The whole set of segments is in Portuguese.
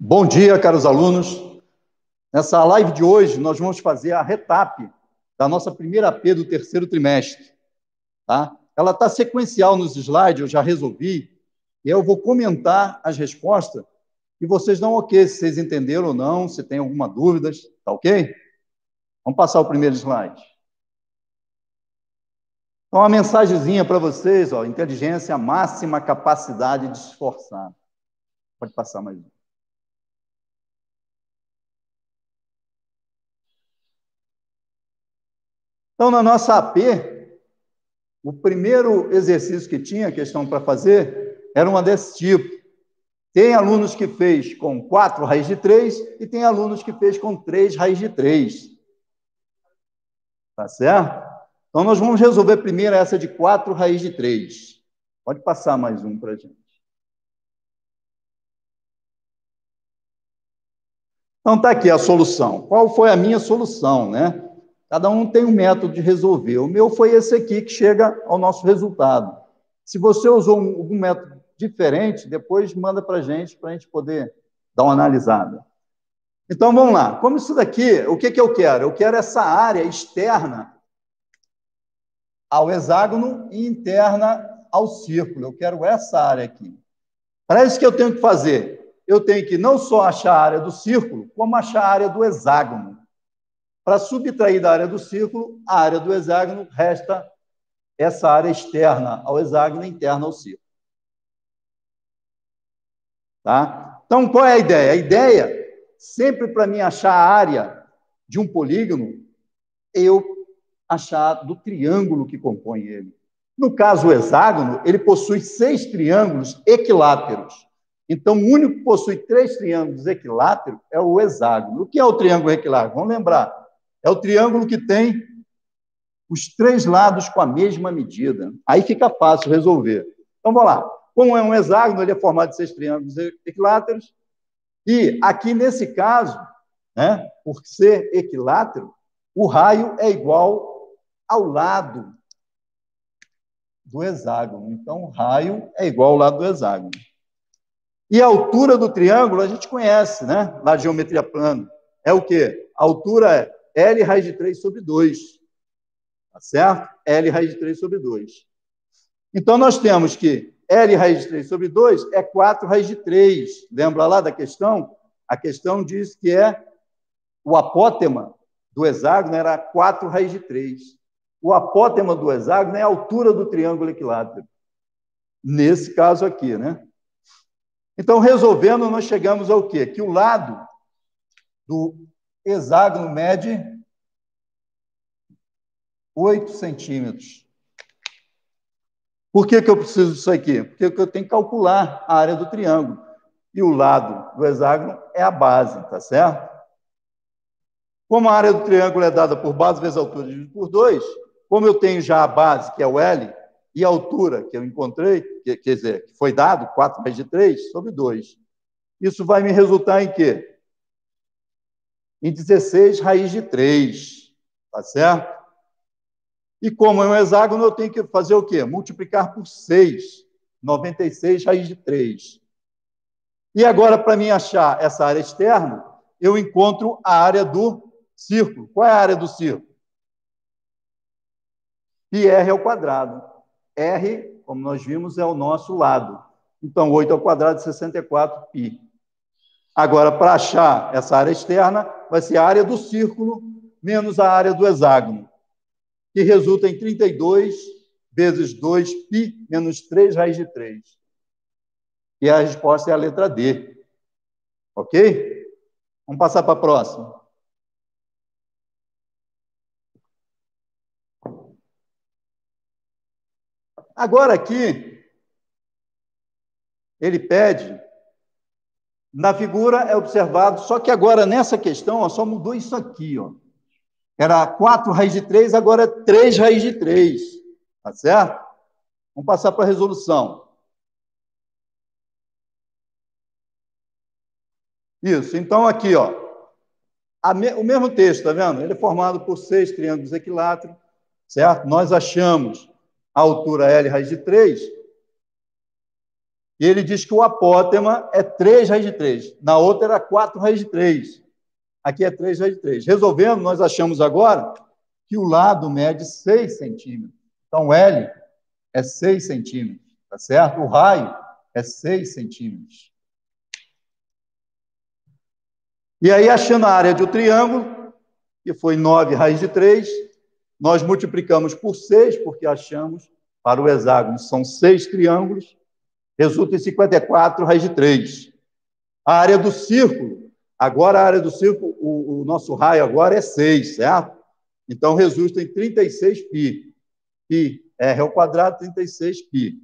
Bom dia, caros alunos. Nessa live de hoje, nós vamos fazer a retap da nossa primeira AP do terceiro trimestre. Tá? Ela está sequencial nos slides, eu já resolvi, e eu vou comentar as respostas e vocês dão ok, se vocês entenderam ou não, se tem alguma dúvida, tá ok? Vamos passar o primeiro slide. Então, uma mensagenzinha para vocês, ó, inteligência, máxima capacidade de se esforçar. Pode passar mais um. Então, na nossa AP, o primeiro exercício que tinha, questão para fazer, era uma desse tipo. Tem alunos que fez com 4 raiz de 3 e tem alunos que fez com 3 raiz de 3. Tá certo? Então, nós vamos resolver primeiro essa de 4 raiz de 3. Pode passar mais um para a gente. Então, está aqui a solução. Qual foi a minha solução, né? Cada um tem um método de resolver. O meu foi esse aqui, que chega ao nosso resultado. Se você usou algum método diferente, depois manda para a gente poder dar uma analisada. Então, vamos lá. Como isso daqui, o que eu quero? Eu quero essa área externa ao hexágono e interna ao círculo. Eu quero essa área aqui. Para isso que eu tenho que fazer? Eu tenho que não só achar a área do círculo, como achar a área do hexágono. Para subtrair da área do círculo, a área do hexágono, resta essa área externa ao hexágono e interna ao círculo. Tá? Então, qual é a ideia? A ideia, sempre para mim achar a área de um polígono, eu achar do triângulo que compõe ele. No caso, o hexágono, ele possui 6 triângulos equiláteros. Então, o único que possui 3 triângulos equiláteros é o hexágono. O que é o triângulo equilátero? Vamos lembrar. É o triângulo que tem os 3 lados com a mesma medida. Aí fica fácil resolver. Então, vamos lá. Como é um hexágono, ele é formado de 6 triângulos equiláteros. E aqui, nesse caso, né, por ser equilátero, o raio é igual ao lado do hexágono. Então, o raio é igual ao lado do hexágono. E a altura do triângulo, a gente conhece, né? Na geometria plana. É o quê? A altura é L raiz de 3 sobre 2. Tá certo? L raiz de 3 sobre 2. Então, nós temos que L raiz de 3 sobre 2 é 4 raiz de 3. Lembra lá da questão? A questão diz que o apótema do hexágono era 4 raiz de 3. O apótema do hexágono é a altura do triângulo equilátero. Nesse caso aqui, né? Então, resolvendo, nós chegamos ao quê? Que o lado do hexágono mede 8 centímetros. Por que eu preciso disso aqui? Porque eu tenho que calcular a área do triângulo. E o lado do hexágono é a base, tá certo? Como a área do triângulo é dada por base vezes altura dividido por 2, como eu tenho já a base, que é o L, e a altura que eu encontrei, quer dizer, que foi dado, 4 raiz de 3 sobre 2. Isso vai me resultar em quê? Em 16 raiz de 3, tá certo? E como é um hexágono, eu tenho que fazer o quê? Multiplicar por 6, 96 raiz de 3. E agora, para mim achar essa área externa, eu encontro a área do círculo. Qual é a área do círculo? Πr ao quadrado. R, como nós vimos, é o nosso lado. Então, 8 ao quadrado de 64 π. Agora, para achar essa área externa, vai ser a área do círculo menos a área do hexágono, que resulta em 32 vezes 2π menos 3 raiz de 3. E a resposta é a letra D. Ok? Vamos passar para a próxima. Agora aqui, ele pede, na figura é observado, só que agora nessa questão, ó, só mudou isso aqui, ó. Era 4 raiz de 3, agora é 3 raiz de 3. Tá certo? Vamos passar para a resolução. Isso, então aqui, ó, o mesmo texto, tá vendo? Ele é formado por 6 triângulos equiláteros, certo? Nós achamos a altura L raiz de 3 E ele diz que o apótema é 3 raiz de 3. Na outra era 4 raiz de 3. Aqui é 3 raiz de 3. Resolvendo, nós achamos agora que o lado mede 6 centímetros. Então, L é 6 centímetros, tá certo? O raio é 6 centímetros. E aí, achando a área de um triângulo, que foi 9 raiz de 3, nós multiplicamos por 6, porque achamos, para o hexágono, são 6 triângulos, resulta em 54 raiz de 3. A área do círculo, agora a área do círculo, o nosso raio agora é 6, certo? Então, resulta em 36π. Π, R ao quadrado, 36π.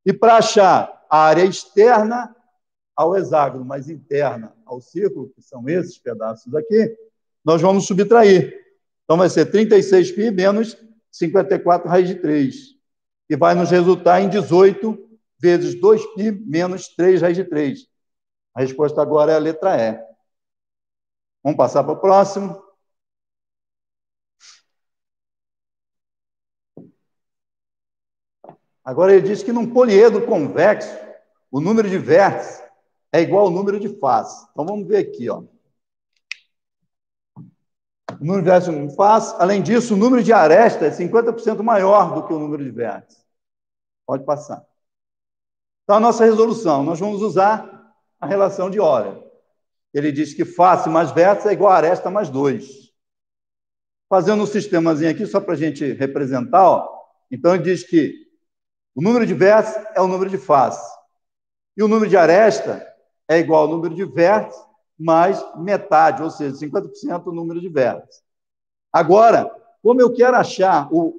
E para achar a área externa ao hexágono, mas interna ao círculo, que são esses pedaços aqui, nós vamos subtrair. Então, vai ser 36π menos 54 raiz de 3, que vai nos resultar em 18 vezes 2π menos 3 raiz de 3. A resposta agora é a letra E. Vamos passar para o próximo. Agora ele diz que num poliedro convexo, o número de vértices é igual ao número de faces. Então, vamos ver aqui, ó. O número de vértices é o número de faces. Além disso, o número de arestas é 50% maior do que o número de vértices. Pode passar. Então, a nossa resolução, nós vamos usar a relação de Euler. Ele diz que face mais vértice é igual a aresta mais 2. Fazendo um sistemazinho aqui, só para a gente representar, ó. Então, ele diz que o número de vértices é o número de face. E o número de aresta é igual ao número de vértices mais metade, ou seja, 50% do número de vértices. Agora, como eu quero achar o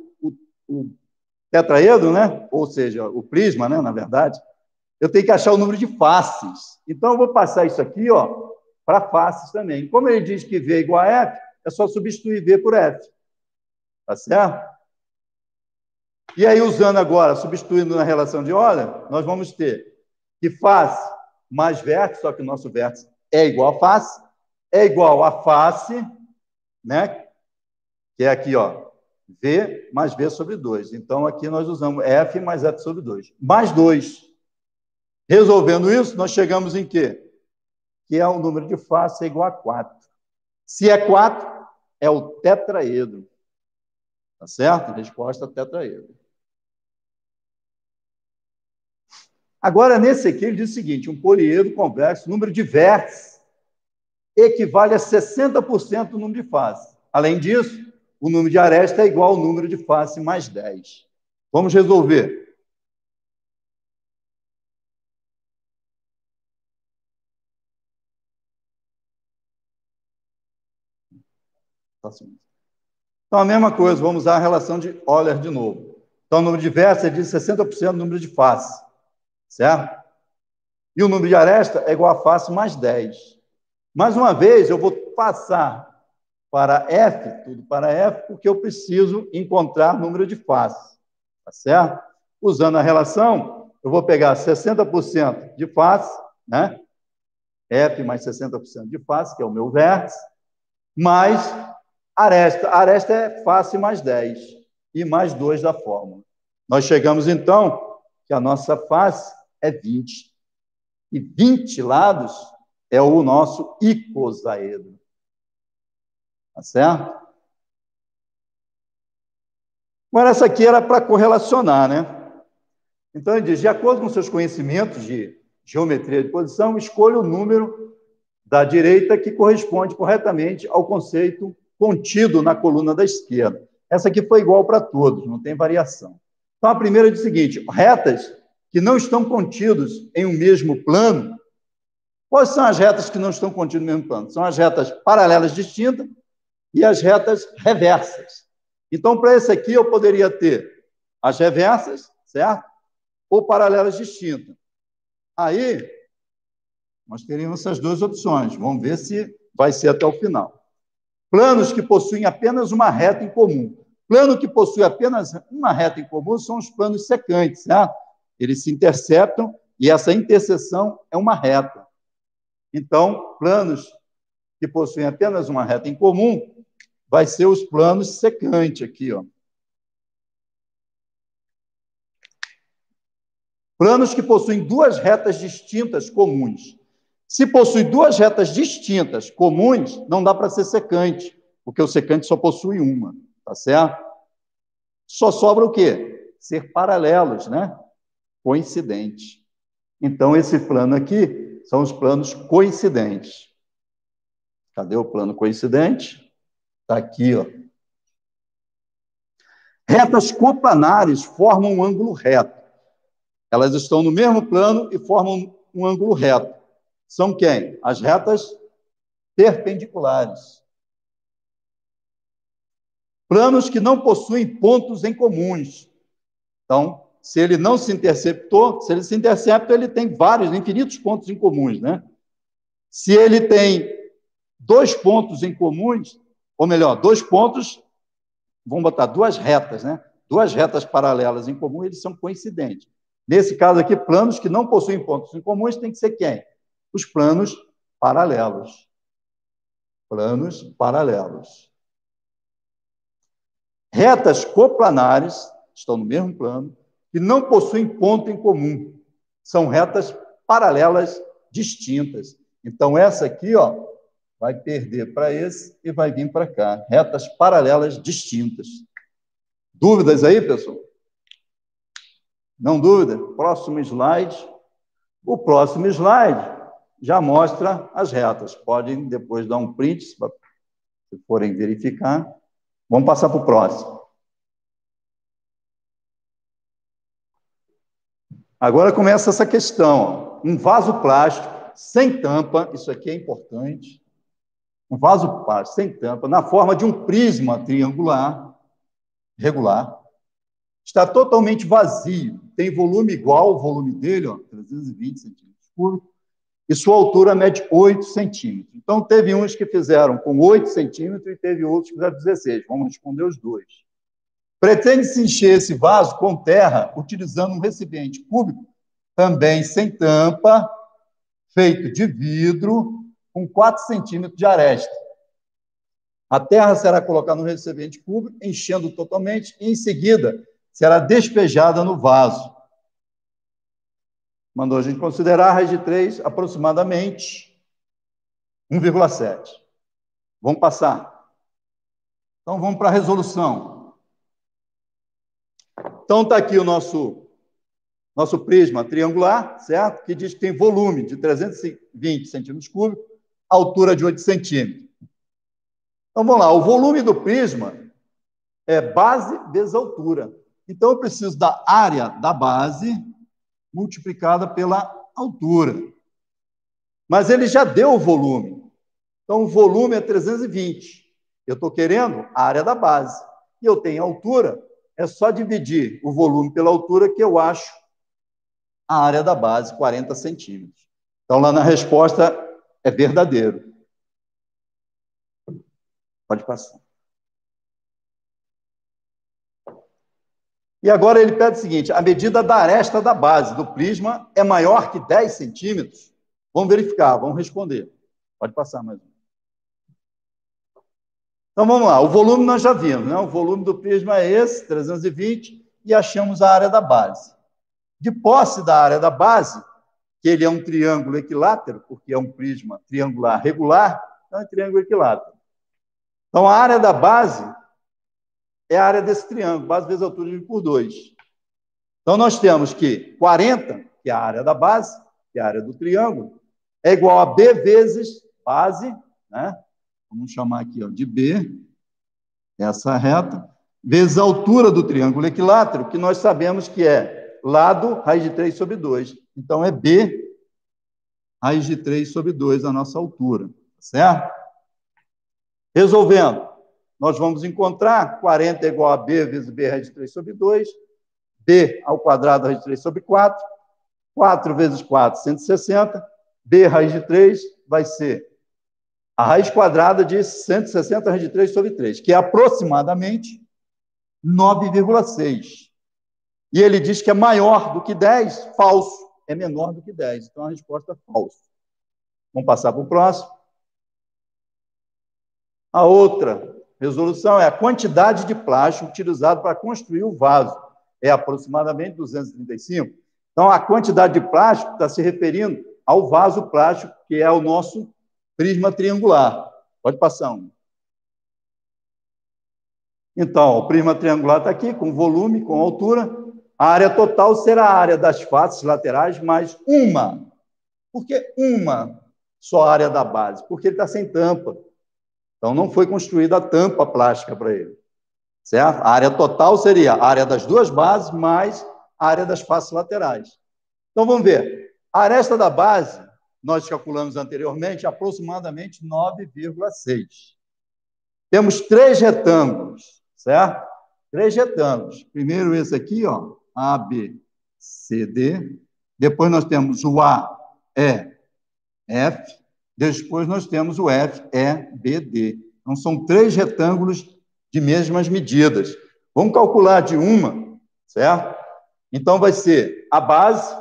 tetraedro, né? Ou seja, o prisma, né? Na verdade, eu tenho que achar o número de faces. Então, eu vou passar isso aqui, ó, para faces também. Como ele diz que V é igual a F, é só substituir V por F. Tá certo? E aí, usando agora, substituindo na relação de Euler, nós vamos ter que face mais vértice, só que o nosso vértice é igual a face, é igual a face, né? Que é aqui, ó, V mais V sobre 2. Então, aqui nós usamos F mais F sobre 2. Mais 2. Resolvendo isso, nós chegamos em quê? Que é o número de face é igual a 4. Se é 4, é o tetraedro. Tá certo? Resposta tetraedro. Agora, nesse aqui, ele diz o seguinte, um poliedro convexo, número de vértices equivale a 60% do número de faces. Além disso, o número de aresta é igual ao número de face mais 10. Vamos resolver. Então, a mesma coisa, vamos usar a relação de Euler de novo. Então, o número de vértices é de 60% do número de faces, certo? E o número de aresta é igual a face mais 10. Mais uma vez, eu vou passar para F, tudo para F, porque eu preciso encontrar número de faces, tá certo? Usando a relação, eu vou pegar 60% de face, né? F mais 60% de face, que é o meu vértice, mais aresta. A aresta é face mais 10 e mais 2 da fórmula. Nós chegamos, então, que a nossa face é 20. E 20 lados é o nosso icosaedro. Tá certo? Agora, essa aqui era para correlacionar, né? Então, ele diz, de acordo com seus conhecimentos de geometria de posição, escolha o número da direita que corresponde corretamente ao conceito contido na coluna da esquerda. Essa aqui foi igual para todos, não tem variação. Então, a primeira diz o seguinte, retas que não estão contidos em um mesmo plano. Quais são as retas que não estão contidas no mesmo plano? São as retas paralelas distintas e as retas reversas. Então, para esse aqui, eu poderia ter as reversas, certo? Ou paralelas distintas. Aí, nós teríamos essas duas opções. Vamos ver se vai ser até o final. Planos que possuem apenas uma reta em comum. Plano que possui apenas uma reta em comum são os planos secantes, certo? Eles se interceptam e essa interseção é uma reta. Então, planos que possuem apenas uma reta em comum vai ser os planos secantes aqui, ó. Planos que possuem duas retas distintas comuns. Se possui duas retas distintas comuns, não dá para ser secante, porque o secante só possui uma, tá certo? Só sobra o quê? Ser paralelos, né? Coincidentes. Então, esse plano aqui são os planos coincidentes. Cadê o plano coincidente? Está aqui, ó. Retas coplanares formam um ângulo reto. Elas estão no mesmo plano e formam um ângulo reto. São quem? As retas perpendiculares. Planos que não possuem pontos em comuns. Então, se ele não se interceptou, se ele se intercepta, ele tem vários, infinitos pontos em comuns, né? Se ele tem dois pontos em comuns, ou melhor, dois pontos, vamos botar duas retas, né? Duas retas paralelas em comum, eles são coincidentes. Nesse caso aqui, planos que não possuem pontos em comuns tem que ser quem? Os planos paralelos. Planos paralelos. Retas coplanares, estão no mesmo plano, que não possuem ponto em comum. São retas paralelas distintas. Então, essa aqui, ó, vai perder para esse e vai vir para cá. Retas paralelas distintas. Dúvidas aí, pessoal? Não dúvida? Próximo slide. O próximo slide já mostra as retas. Podem depois dar um print, se forem verificar. Vamos passar para o próximo. Agora começa essa questão. Ó. Um vaso plástico sem tampa, isso aqui é importante. Um vaso plástico sem tampa, na forma de um prisma triangular, regular, está totalmente vazio, tem volume igual ao volume dele, ó, 320 centímetros cúbicos, e sua altura mede 8 centímetros. Então, teve uns que fizeram com 8 centímetros e teve outros que fizeram 16. Vamos responder os dois. Pretende-se encher esse vaso com terra utilizando um recipiente cúbico, também sem tampa, feito de vidro, com 4 centímetros de aresta. A terra será colocada no recipiente cúbico, enchendo totalmente, e, em seguida, será despejada no vaso. Mandou a gente considerar a raiz de 3 aproximadamente 1,7. Vamos passar. Então, vamos para a resolução. Então, está aqui o nosso prisma triangular, certo? Que diz que tem volume de 320 centímetros cúbicos, altura de 8 centímetros. Então, vamos lá. O volume do prisma é base vezes altura. Então, eu preciso da área da base multiplicada pela altura. Mas ele já deu o volume. Então, o volume é 320. Eu estou querendo a área da base. E eu tenho a altura, é só dividir o volume pela altura que eu acho a área da base, 40 centímetros. Então, lá na resposta, é verdadeiro. Pode passar. E agora ele pede o seguinte, a medida da aresta da base do prisma é maior que 10 centímetros? Vamos verificar, vamos responder. Pode passar mais um. Então, vamos lá. O volume nós já vimos, né? O volume do prisma é esse, 320, e achamos a área da base. De posse da área da base, que ele é um triângulo equilátero, porque é um prisma triangular regular, então é triângulo equilátero. Então, a área da base é a área desse triângulo, base vezes altura dividido por 2. Então, nós temos que 40, que é a área da base, que é a área do triângulo, é igual a B vezes base, né? Vamos chamar aqui ó, de B, essa reta, vezes a altura do triângulo equilátero, que nós sabemos que é lado, raiz de 3 sobre 2. Então, é B, raiz de 3 sobre 2, a nossa altura, certo? Resolvendo, nós vamos encontrar 40 é igual a B vezes B raiz de 3 sobre 2, B ao quadrado raiz de 3 sobre 4, 4 vezes 4, 160, B raiz de 3 vai ser a raiz quadrada de 160 raiz de 3 sobre 3, que é aproximadamente 9,6. E ele diz que é maior do que 10, falso. É menor do que 10. Então, a resposta é falso. Vamos passar para o próximo. A outra resolução é a quantidade de plástico utilizado para construir o vaso. É aproximadamente 235. Então, a quantidade de plástico está se referindo ao vaso plástico, que é o nosso prisma triangular. Pode passar um. Então, o prisma triangular está aqui, com volume, com altura. A área total será a área das faces laterais mais uma. Por que uma só área da base? Porque ele está sem tampa. Então, não foi construída a tampa plástica para ele. Certo? A área total seria a área das duas bases mais a área das faces laterais. Então, vamos ver. A aresta da base, nós calculamos anteriormente, aproximadamente 9,6. Temos 3 retângulos, certo? 3 retângulos. Primeiro esse aqui, ó, A, B, C, D. Depois nós temos o A, E, F. Depois nós temos o F, E, B, D. Então, são 3 retângulos de mesmas medidas. Vamos calcular de uma, certo? Então, vai ser a base.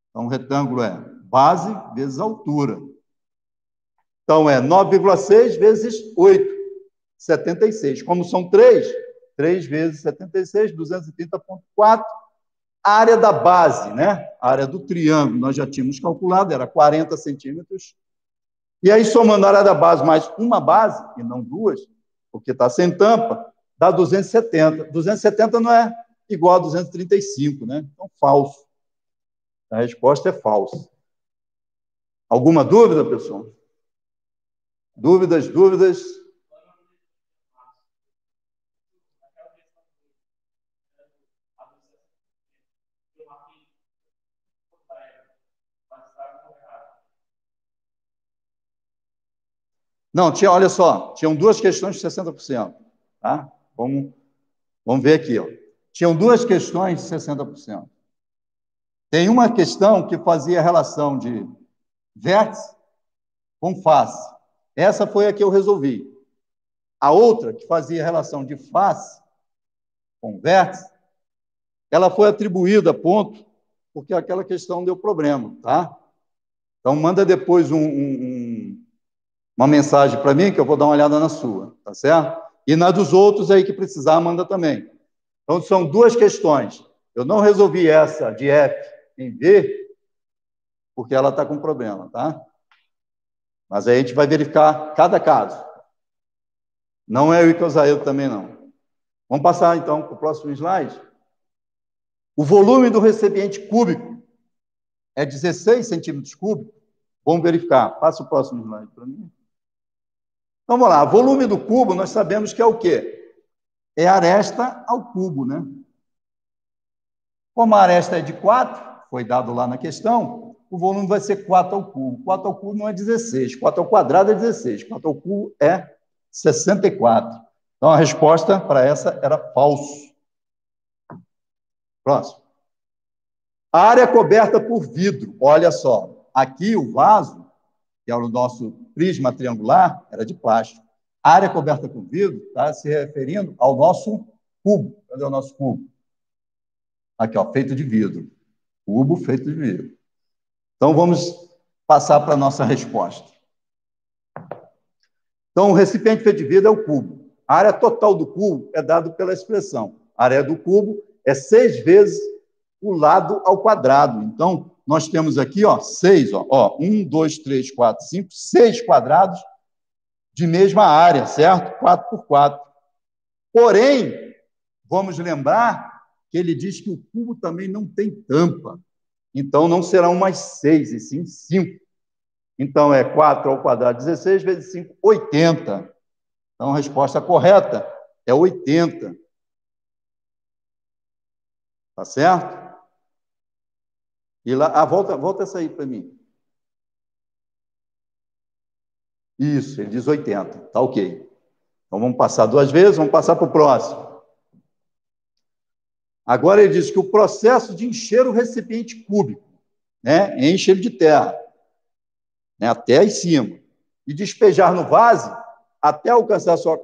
Então, o retângulo é base vezes altura. Então, é 9,6 vezes 8, 76. Como são 3, 3 vezes 76, 230,4. A área da base, né? A área do triângulo, nós já tínhamos calculado, era 40 centímetros. E aí, somando a área da base mais uma base, e não duas, porque está sem tampa, dá 270. 270 não é igual a 235, né? Então, falso. A resposta é falsa. Alguma dúvida, pessoal? Dúvidas, dúvidas? Não, olha só, tinham 2 questões de 60%. Tá? Vamos ver aqui. Ó. Tinham 2 questões de 60%. Tem uma questão que fazia relação de vértice com face. Essa foi a que eu resolvi. A outra, que fazia relação de face com vértice, ela foi atribuída ponto, porque aquela questão deu problema. Tá? Então, manda depois uma mensagem para mim, que eu vou dar uma olhada na sua, tá certo? E na dos outros aí que precisar, manda também. Então, são 2 questões. Eu não resolvi essa de F em V, porque ela está com problema, tá? Mas aí a gente vai verificar cada caso. Não é o Icosael também, não. Vamos passar, então, para o próximo slide. O volume do recipiente cúbico é 16 centímetros cúbicos. Vamos verificar. Passa o próximo slide para mim. Então, vamos lá. O volume do cubo, nós sabemos que é o quê? É a aresta ao cubo, né? Como a aresta é de 4, foi dado lá na questão, o volume vai ser 4 ao cubo. 4 ao cubo não é 16, 4 ao quadrado é 16, 4 ao cubo é 64. Então, a resposta para essa era falso. Próximo. A área coberta por vidro. Olha só, aqui o vaso, que é o nosso prisma triangular, era de plástico. A área coberta por vidro está se referindo ao nosso cubo. Cadê o nosso cubo? Aqui, ó, feito de vidro. Cubo feito de vidro. Então, vamos passar para a nossa resposta. Então, o recipiente feito de vidro é o cubo. A área total do cubo é dada pela expressão. A área do cubo é 6 vezes o lado ao quadrado. Então, nós temos aqui, ó, 6, ó, 1, 2, 3, 4, 5, 6 quadrados de mesma área, certo? 4 por 4. Porém, vamos lembrar que ele diz que o cubo também não tem tampa. Então, não serão mais 6, e sim 5. Então, é 4 ao quadrado, 16 vezes 5, 80. Então, a resposta correta é 80. Tá certo? E lá, volta essa aí para mim. Isso, ele diz 80. Tá ok. Então, vamos passar 2 vezes, vamos passar para o próximo. Agora, ele diz que o processo de encher o recipiente cúbico, né, enche ele de terra, né, até em cima, e despejar no vaso, até alcançar sua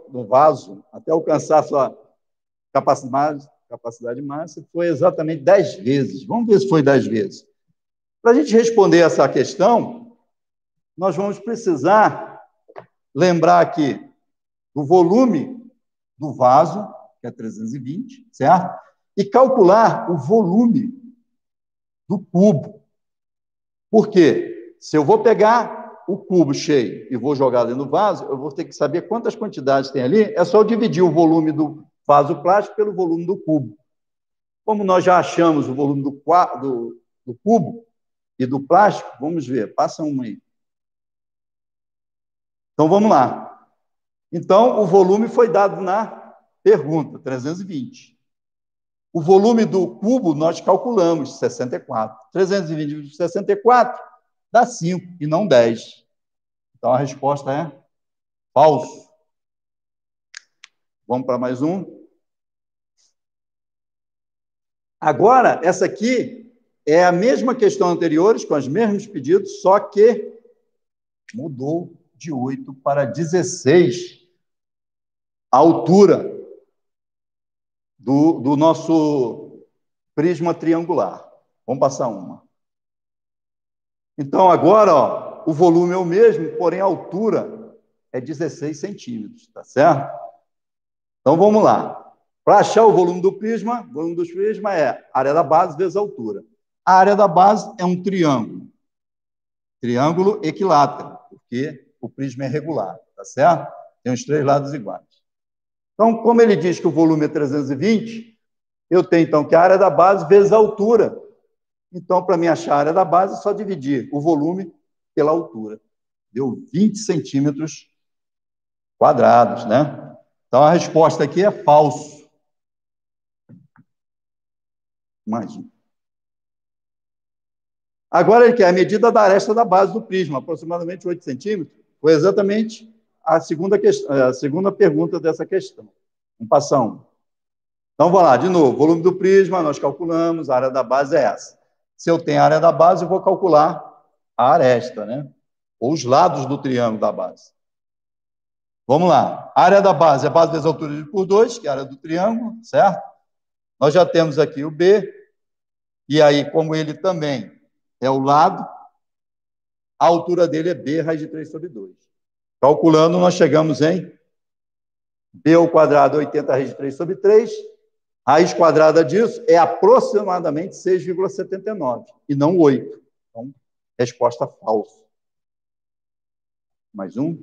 capacidade máxima, foi exatamente 10 vezes. Vamos ver se foi 10 vezes. Para a gente responder essa questão, nós vamos precisar lembrar aqui do volume do vaso, que é 320, certo? E calcular o volume do cubo. Por quê? Se eu vou pegar o cubo cheio e vou jogar ali no vaso, eu vou ter que saber quantas quantidades tem ali. É só eu dividir o volume do vaso plástico pelo volume do cubo. Como nós já achamos o volume do cubo e do plástico, vamos ver. Passa uma aí. Então, vamos lá. Então, o volume foi dado na pergunta, 320. O volume do cubo nós calculamos, 64. 320 vezes 64 dá 5 e não 10. Então, a resposta é falso. Vamos para mais um. Agora, essa aqui é a mesma questão anteriores, com os mesmos pedidos, só que mudou de 8 para 16 a altura do nosso prisma triangular. Vamos passar uma. Então, agora, ó, o volume é o mesmo, porém a altura é 16 centímetros, tá certo? Então, vamos lá. Para achar o volume do prisma é a área da base vezes a altura. A área da base é um triângulo. Triângulo equilátero, porque o prisma é regular, tá certo? Tem os 3 lados iguais. Então, como ele diz que o volume é 320, eu tenho, então, que a área da base vezes a altura. Então, para mim achar a área da base, é só dividir o volume pela altura. Deu 20 centímetros quadrados, né? Então, a resposta aqui é falso. Mais um. Agora, ele quer a medida da aresta da base do prisma, aproximadamente 8 centímetros. Foi exatamente a segunda pergunta dessa questão. Vamos passar um. Então, vamos lá, de novo. Volume do prisma, nós calculamos, a área da base é essa. Se eu tenho a área da base, eu vou calcular a aresta, né? Ou os lados do triângulo da base. Vamos lá. A área da base é a base vezes a altura dividido por 2, que é a área do triângulo, certo? Nós já temos aqui o B, e aí, como ele também é o lado, a altura dele é B raiz de 3 sobre 2. Calculando, nós chegamos em B ao quadrado 80 raiz de 3 sobre 3. Raiz quadrada disso é aproximadamente 6,79 e não 8. Então, resposta falsa. Mais um.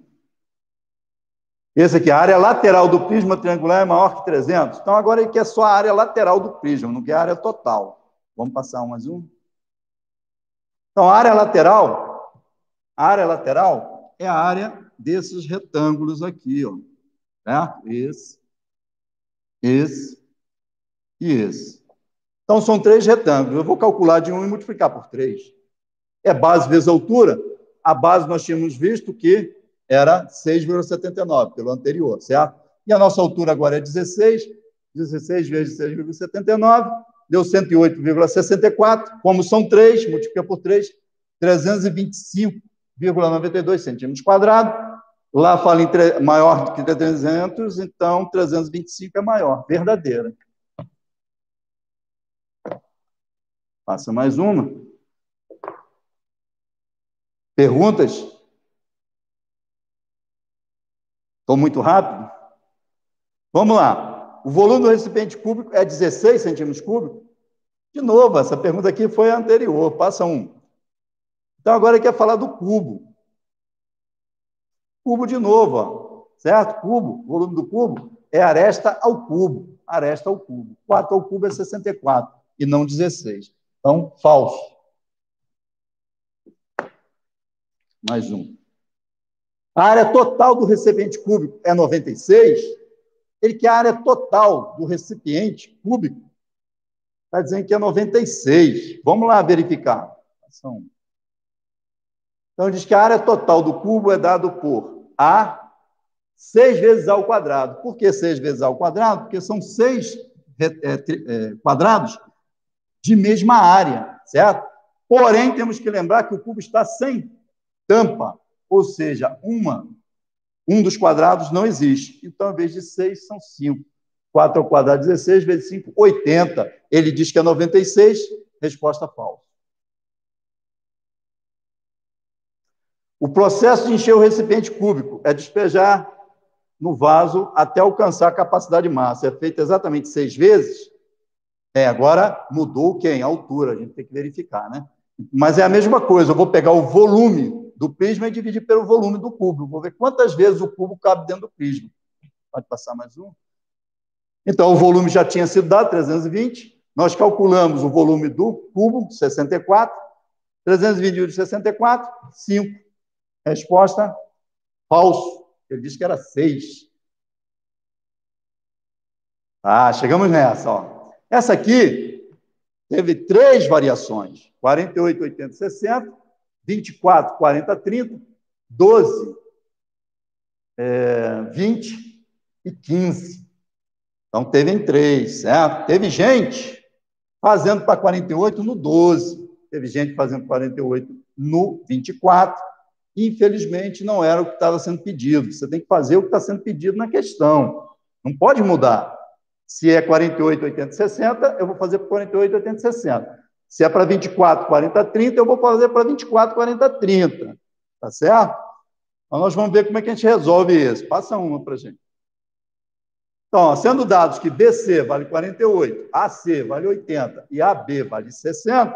Esse aqui, a área lateral do prisma triangular é maior que 300. Então, agora ele quer só a área lateral do prisma, não quer a área total. Vamos passar mais um. Então, a área lateral é a área desses retângulos aqui, ó. Certo? Esse e esse. Então, são 3 retângulos. Eu vou calcular de 1 e multiplicar por 3. É base vezes altura. A base nós tínhamos visto que era 6,79, pelo anterior, certo? E a nossa altura agora é 16. 16 vezes 6,79, deu 108,64. Como são 3, multiplica por 3, 325,92 centímetros quadrados. Lá fala em maior do que 300, então 325 é maior, verdadeira. Passa mais uma. Perguntas? Estou muito rápido? Vamos lá. O volume do recipiente cúbico é 16 centímetros cúbicos? De novo, essa pergunta aqui foi a anterior. Passa um. Então, agora ele quer falar do cubo. Cubo de novo, ó. Certo? Cubo, volume do cubo é aresta ao cubo. Aresta ao cubo. 4 ao cubo é 64 e não 16. Então, falso. Mais um. A área total do recipiente cúbico é 96. Ele quer a área total do recipiente cúbico. Está dizendo que é 96. Vamos lá verificar. Então, diz que a área total do cubo é dado por A 6 vezes A ao quadrado. Por que 6 vezes A ao quadrado? Porque são 6 quadrados de mesma área, certo? Porém, temos que lembrar que o cubo está sem tampa, ou seja, um dos quadrados não existe. Então, em vez de 6, são 5. 4 ao quadrado, 16, vezes 5, 80. Ele diz que é 96, resposta falsa. O processo de encher o recipiente cúbico é despejar no vaso até alcançar a capacidade máxima. É feito exatamente 6 vezes? Agora mudou quem? A altura, a gente tem que verificar, né? Mas é a mesma coisa, eu vou pegar o volume do prisma e dividir pelo volume do cubo. Vou ver quantas vezes o cubo cabe dentro do prisma. Pode passar mais um? Então, o volume já tinha sido dado, 320. Nós calculamos o volume do cubo, 64. 320 dividido 64, 5. Resposta, falso. Ele disse que era 6. Chegamos nessa. Ó. Essa aqui teve 3 variações. 48, 80, 60. 24, 40, 30. 12, 20 e 15. Então, teve em 3, certo? Teve gente fazendo para 48 no 12. Teve gente fazendo 48 no 24. Infelizmente, não era o que estava sendo pedido. Você tem que fazer o que está sendo pedido na questão. Não pode mudar. Se é 48, 80, 60, eu vou fazer para 48, 80, 60. Se é para 24, 40, 30, eu vou fazer para 24, 40, 30. Tá certo? Então, nós vamos ver como é que a gente resolve isso. Passa uma para a gente. Então, sendo dados que BC vale 48, AC vale 80 e AB vale 60,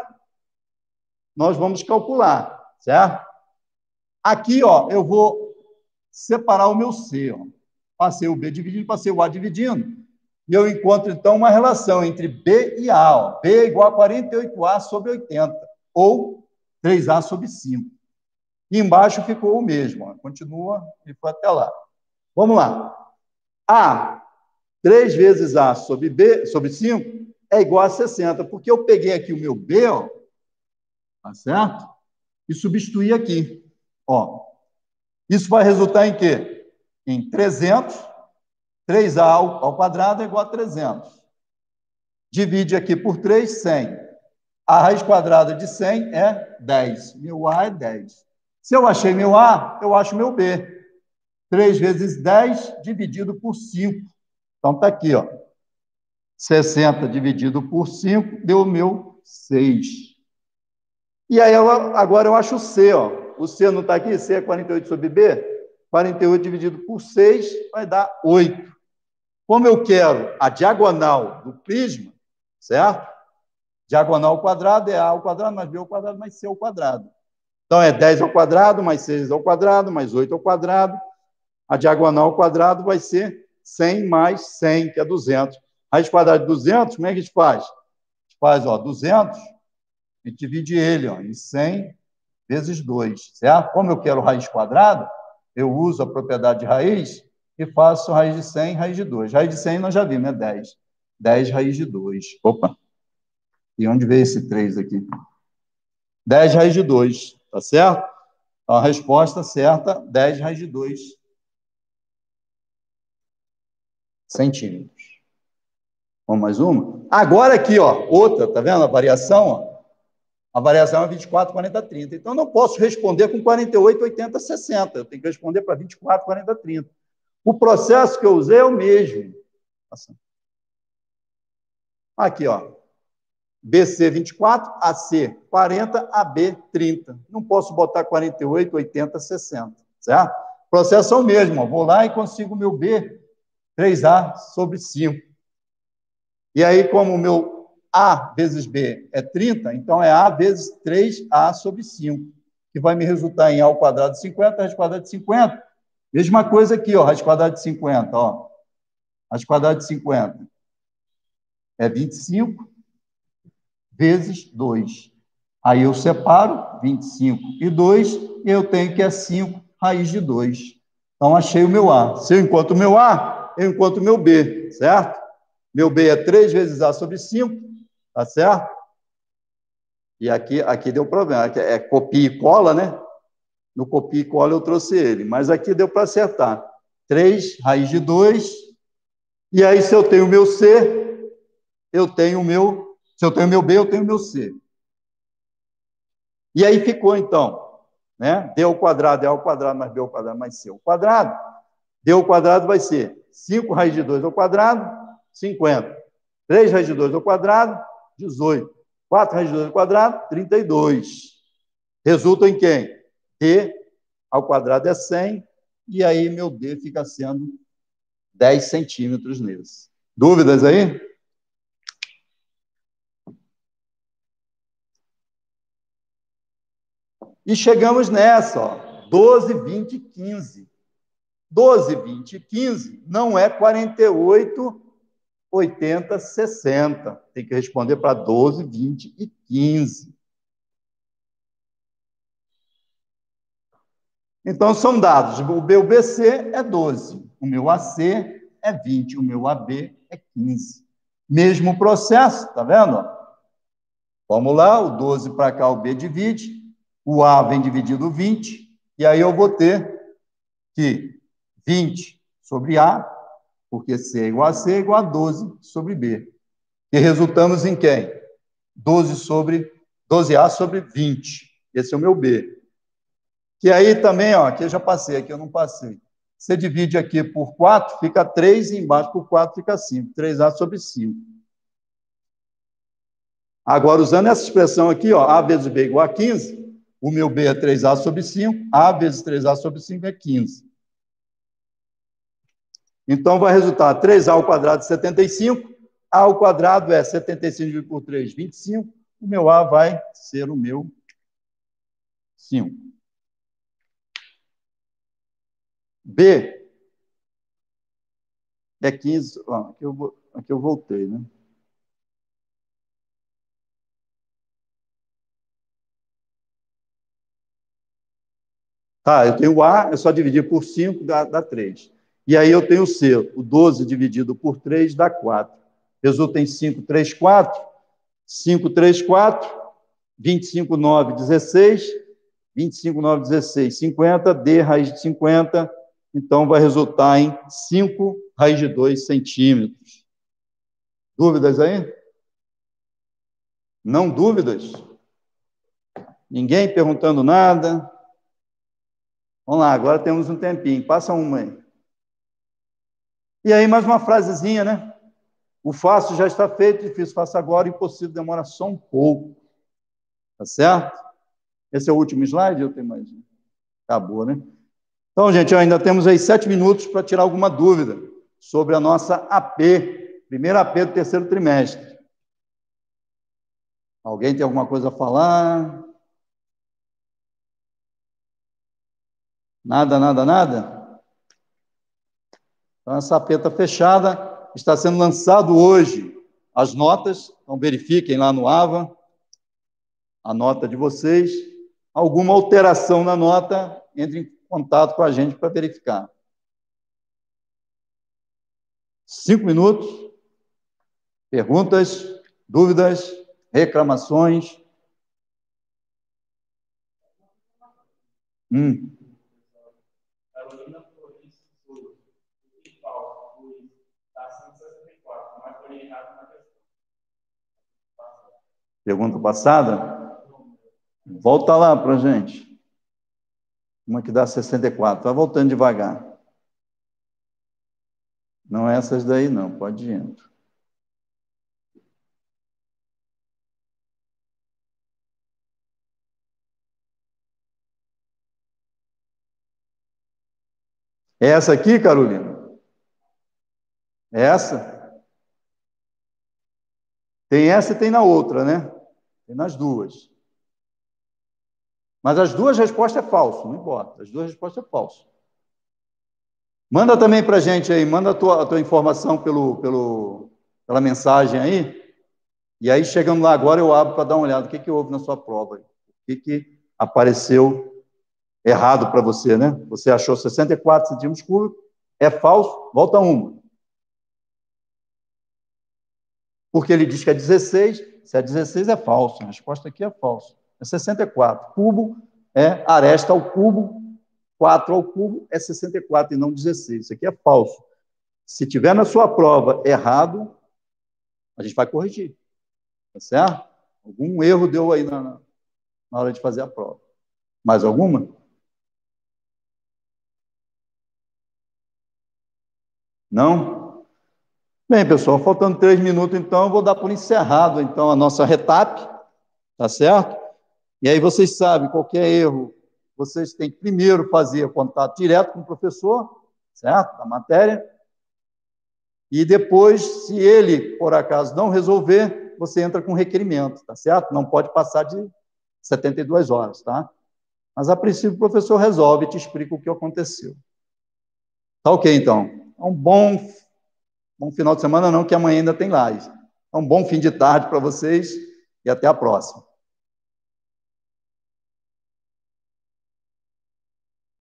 nós vamos calcular, certo? Aqui, ó, eu vou separar o meu C. Ó. Passei o B dividindo, passei o A dividindo. E eu encontro, então, uma relação entre B e A. Ó. B é igual a 48A sobre 80, ou 3A sobre 5. E embaixo ficou o mesmo. Ó. Continua e foi até lá. Vamos lá. A, 3 vezes A sobre B, sobre 5, é igual a 60, porque eu peguei aqui o meu B, ó, tá certo? E substituí aqui. Ó. Isso vai resultar em quê? Em 300. 3A ao quadrado é igual a 300. Divide aqui por 3, 100. A raiz quadrada de 100 é 10. Meu A é 10. Se eu achei meu A, eu acho meu B. 3 vezes 10 dividido por 5. Então, está aqui, ó. 60 dividido por 5 deu o meu 6. E aí, agora eu acho o C, ó. O C não está aqui? C é 48 sobre B? 48 dividido por 6 vai dar 8. Como eu quero a diagonal do prisma, certo? Diagonal ao quadrado é A ao quadrado mais B ao quadrado mais C ao quadrado. Então, é 10 ao quadrado mais 6 ao quadrado mais 8 ao quadrado. A diagonal ao quadrado vai ser 100 mais 100, que é 200. Raiz quadrada de 200, como é que a gente faz? A gente faz, ó, 200, a gente divide ele, ó, em 100 vezes 2, certo? Como eu quero raiz quadrada, eu uso a propriedade de raiz e faço raiz de 100, raiz de 2. Raiz de 100 nós já vimos, é 10. 10 raiz de 2. Opa! E onde veio esse 3 aqui? 10 raiz de 2, tá certo? Então, a resposta certa, 10 raiz de 2 centímetros. Vamos mais uma? Agora aqui, ó, outra, tá vendo a variação? Ó? A variação é 24, 40, 30. Então, eu não posso responder com 48, 80, 60. Eu tenho que responder para 24, 40, 30. O processo que eu usei é o mesmo. Aqui, ó. BC 24, AC 40, AB 30. Não posso botar 48, 80, 60. Certo? O processo é o mesmo. Ó. Vou lá e consigo o meu B, 3A sobre 5. E aí, como o meu A vezes B é 30, então é A vezes 3A sobre 5, que vai me resultar em A ao quadrado de 50, raiz quadrada de 50. Mesma coisa aqui, ó, raiz quadrada de 50, ó. Raiz quadrada de 50 é 25 vezes 2. Aí eu separo 25 e 2, e eu tenho que é 5 raiz de 2. Então, achei o meu A. Se eu encontro o meu A, eu encontro o meu B, certo? Meu B é 3 vezes A sobre 5, tá certo? E aqui deu problema. Aqui é copia e cola, né? No copia e cola eu trouxe ele. Mas aqui deu para acertar. 3 raiz de 2. E aí, se eu tenho o meu C, eu tenho o meu... Se eu tenho o meu B, eu tenho o meu C. E aí ficou, então, né? D ao quadrado é A ao quadrado mais B ao quadrado mais C ao quadrado. D ao quadrado vai ser 5 raiz de 2 ao quadrado, 50. 3 raiz de 2 ao quadrado, 18. 4 raiz de 2 ao quadrado, 32. Resulta em quem? D ao quadrado é 100, e aí meu D fica sendo 10 centímetros nesse. Dúvidas aí? E chegamos nessa, ó, 12, 20 e 15. 12, 20 e 15 não é 48, 80, 60. Tem que responder para 12, 20 e 15. Então, são dados. O meu BC é 12, o meu AC é 20, o meu AB é 15. Mesmo processo, tá vendo? Vamos lá, o 12 para cá, o B divide, o A vem dividido 20, e aí eu vou ter que 20 sobre A, porque C é igual a C, é igual a 12 sobre B. E resultamos em quem? 12A sobre 20. Esse é o meu B. Que aí também, ó, aqui eu já passei, aqui eu não passei. Você divide aqui por 4, fica 3, e embaixo por 4 fica 5. 3A sobre 5. Agora, usando essa expressão aqui, ó, A vezes B igual a 15, o meu B é 3A sobre 5, A vezes 3A sobre 5 é 15. Então, vai resultar 3A ao quadrado de 75, A ao quadrado é 75 dividido por 3, 25, o meu A vai ser o meu 5. B é 15, ó, aqui eu voltei, né? Tá, eu tenho o A, é só dividir por 5, dá 3. E aí eu tenho o C, o 12 dividido por 3 dá 4. Resulta em 5, 3, 4. 5, 3, 4. 25, 9, 16. 25, 9, 16, 50. D raiz de 50. Então, vai resultar em 5 raiz de 2 centímetros. Dúvidas aí? Não dúvidas? Ninguém perguntando nada? Vamos lá, agora temos um tempinho. Passa uma aí. E aí, mais uma frasezinha, né? O fácil já está feito, difícil faça agora, impossível demora só um pouco. Tá certo? Esse é o último slide? Eu tenho mais um. Acabou, né? Então, gente, ainda temos aí 7 minutos para tirar alguma dúvida sobre a nossa AP, primeira AP do terceiro trimestre. Alguém tem alguma coisa a falar? Nada, nada, nada? Então, essa AP está fechada, está sendo lançado hoje as notas, então verifiquem lá no AVA a nota de vocês. Alguma alteração na nota, entre em contato com a gente para verificar. 5 minutos. Perguntas, dúvidas, reclamações? Pergunta passada? Volta lá para a gente. Uma que dá 64. Vai voltando devagar. Não é essas daí, não. Pode ir. É essa aqui, Carolina? É essa? Tem essa e tem na outra, né? Tem nas duas. Mas as duas respostas é falso, não importa. As duas respostas é falso. Manda também para a gente aí, manda a tua informação pela mensagem aí. E aí, chegando lá agora, eu abro para dar uma olhada. O que houve na sua prova? O que apareceu errado para você, né? Você achou 64 centímetros cúbicos, é falso, volta uma. Porque ele diz que é 16, se é 16 é falso, a resposta aqui é falso. É 64. Cubo é aresta ao cubo, 4 ao cubo é 64 e não 16. Isso aqui é falso. Se tiver na sua prova errado, a gente vai corrigir. Tá certo? Algum erro deu aí na hora de fazer a prova. Mais alguma? Não? Bem, pessoal, faltando 3 minutos, então, eu vou dar por encerrado, então, a nossa retap, tá certo? E aí vocês sabem, qualquer erro, vocês têm que primeiro fazer contato direto com o professor, certo? Da matéria. E depois, se ele, por acaso, não resolver, você entra com requerimento, tá certo? Não pode passar de 72 horas, tá? Mas, a princípio, o professor resolve e te explica o que aconteceu. Tá ok, então. Um bom final de semana, não, que amanhã ainda tem live. Um bom fim de tarde para vocês e até a próxima.